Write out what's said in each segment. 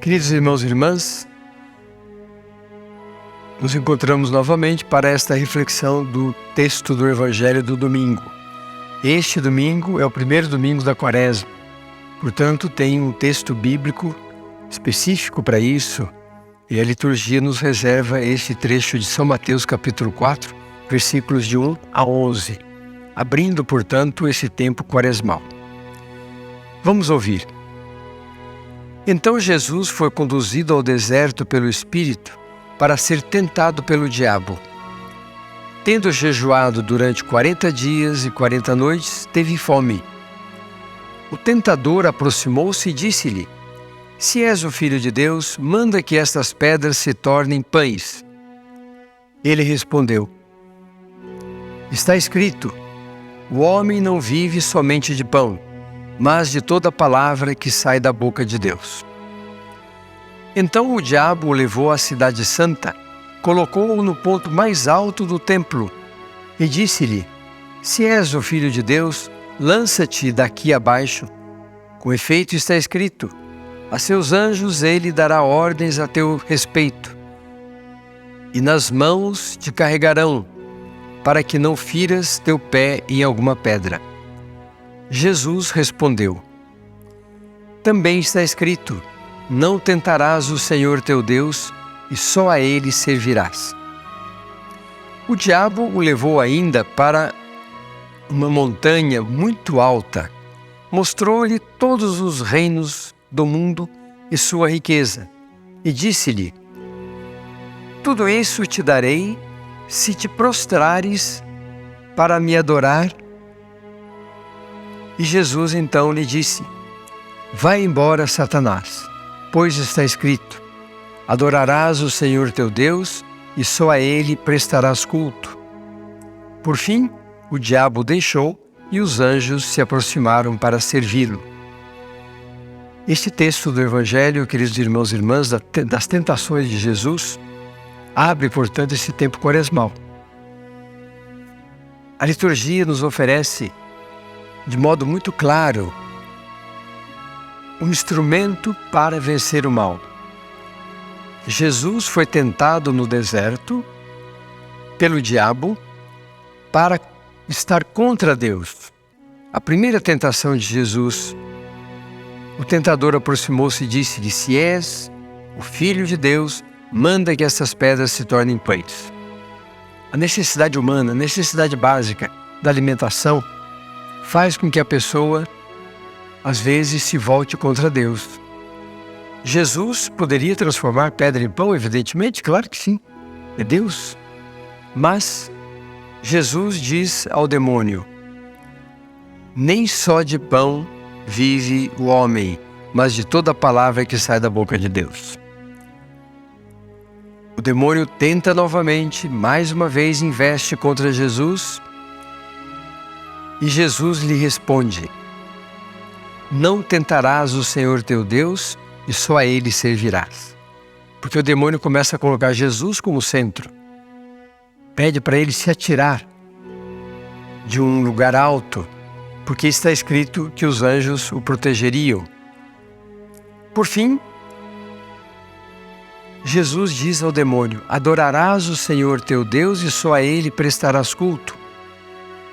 Queridos irmãos e irmãs, nos encontramos novamente para esta reflexão do texto do Evangelho do domingo. Este domingo é o primeiro domingo da Quaresma, portanto tem um texto bíblico específico para isso, e a liturgia nos reserva este trecho de São Mateus capítulo 4, versículos de 1 a 11, abrindo, portanto, esse tempo quaresmal. Vamos ouvir. Então Jesus foi conduzido ao deserto pelo Espírito para ser tentado pelo diabo. Tendo jejuado durante 40 dias e 40 noites, teve fome. O tentador aproximou-se e disse-lhe: Se és o Filho de Deus, manda que estas pedras se tornem pães. Ele respondeu: Está escrito, o homem não vive somente de pão, mas de toda palavra que sai da boca de Deus. Então o diabo o levou à cidade santa, colocou-o no ponto mais alto do templo e disse-lhe: Se és o Filho de Deus, lança-te daqui abaixo. Com efeito está escrito: a seus anjos ele dará ordens a teu respeito, e nas mãos te carregarão, para que não firas teu pé em alguma pedra. Jesus respondeu: Também está escrito: não tentarás o Senhor teu Deus, e só a Ele servirás. O diabo o levou ainda para uma montanha muito alta, mostrou-lhe todos os reinos do mundo e sua riqueza, e disse-lhe: Tudo isso te darei se te prostrares para me adorar. E Jesus então lhe disse: Vai embora, Satanás, pois está escrito: adorarás o Senhor teu Deus e só a Ele prestarás culto. Por fim, o diabo o deixou e os anjos se aproximaram para servi-lo. Este texto do Evangelho, queridos irmãos e irmãs, das tentações de Jesus, abre, portanto, esse tempo quaresmal. A liturgia nos oferece, de modo muito claro, um instrumento para vencer o mal. Jesus foi tentado no deserto pelo diabo para estar contra Deus. A primeira tentação de Jesus, o tentador aproximou-se e disse-lhe: Se és o Filho de Deus, manda que essas pedras se tornem pães. A necessidade humana, a necessidade básica da alimentação, faz com que a pessoa, às vezes, se volte contra Deus. Jesus poderia transformar pedra em pão, evidentemente, claro que sim, é Deus. Mas Jesus diz ao demônio: nem só de pão vive o homem, mas de toda palavra que sai da boca de Deus. O demônio tenta novamente, mais uma vez investe contra Jesus, e Jesus lhe responde: não tentarás o Senhor teu Deus, e só a Ele servirás. Porque o demônio começa a colocar Jesus como centro. Pede para ele se atirar de um lugar alto, porque está escrito que os anjos o protegeriam. Por fim, Jesus diz ao demônio: adorarás o Senhor teu Deus e só a Ele prestarás culto.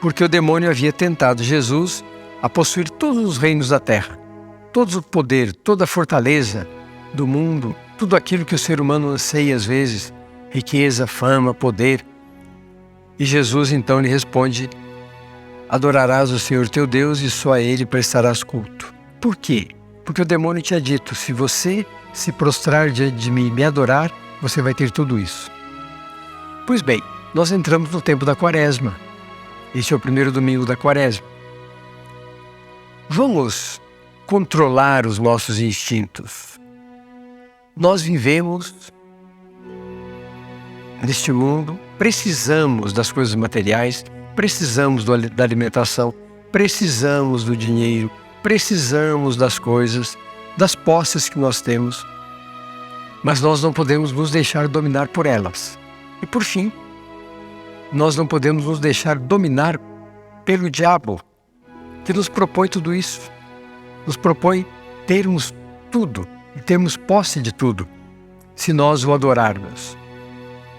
Porque o demônio havia tentado Jesus a possuir todos os reinos da terra, todo o poder, toda a fortaleza do mundo, tudo aquilo que o ser humano anseia às vezes, riqueza, fama, poder. E Jesus então lhe responde: adorarás o Senhor teu Deus e só a Ele prestarás culto. Por quê? Porque o demônio tinha dito: se você se prostrar diante de mim e me adorar, você vai ter tudo isso. Pois bem, nós entramos no tempo da Quaresma. Este é o primeiro domingo da Quaresma. Vamos controlar os nossos instintos. Nós vivemos neste mundo, precisamos das coisas materiais, precisamos da alimentação, precisamos do dinheiro, precisamos das coisas, das posses que nós temos, mas nós não podemos nos deixar dominar por elas. E por fim, nós não podemos nos deixar dominar pelo diabo, que nos propõe tudo isso, nos propõe termos tudo, e termos posse de tudo, se nós o adorarmos.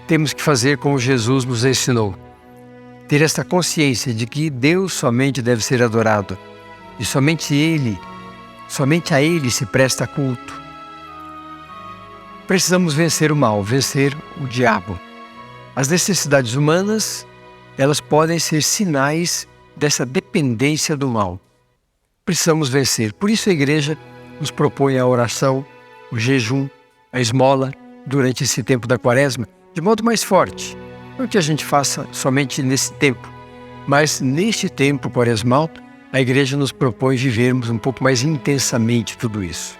Temos que fazer como Jesus nos ensinou. Ter esta consciência de que Deus somente deve ser adorado e somente a Ele se presta culto. Precisamos vencer o mal, vencer o diabo. As necessidades humanas, elas podem ser sinais dessa dependência do mal. Precisamos vencer. Por isso a igreja nos propõe a oração, o jejum, a esmola durante esse tempo da quaresma, de modo mais forte. Não que a gente faça somente nesse tempo, mas neste tempo quaresmal, a igreja nos propõe vivermos um pouco mais intensamente tudo isso.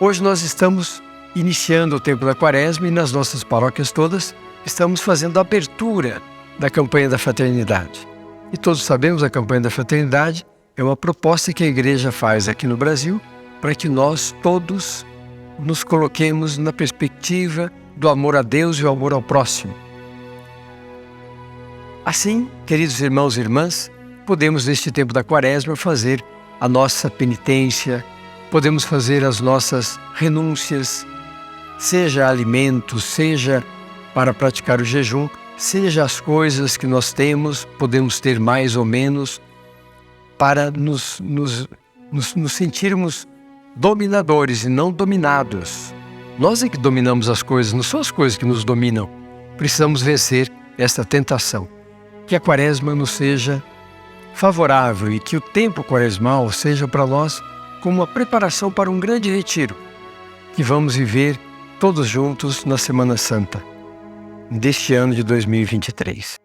Hoje nós estamos iniciando o tempo da quaresma e nas nossas paróquias todas estamos fazendo a abertura da campanha da fraternidade. E todos sabemos, a campanha da fraternidade é uma proposta que a igreja faz aqui no Brasil para que nós todos nos coloquemos na perspectiva do amor a Deus e o amor ao próximo. Assim, queridos irmãos e irmãs, podemos neste tempo da quaresma fazer a nossa penitência, podemos fazer as nossas renúncias, seja a alimentos, seja para praticar o jejum, seja as coisas que nós temos, podemos ter mais ou menos, para nos sentirmos dominadores e não dominados. Nós é que dominamos as coisas, não são as coisas que nos dominam. Precisamos vencer esta tentação. Que a quaresma nos seja favorável e que o tempo quaresmal seja para nós como uma preparação para um grande retiro que vamos viver todos juntos na Semana Santa deste ano de 2023.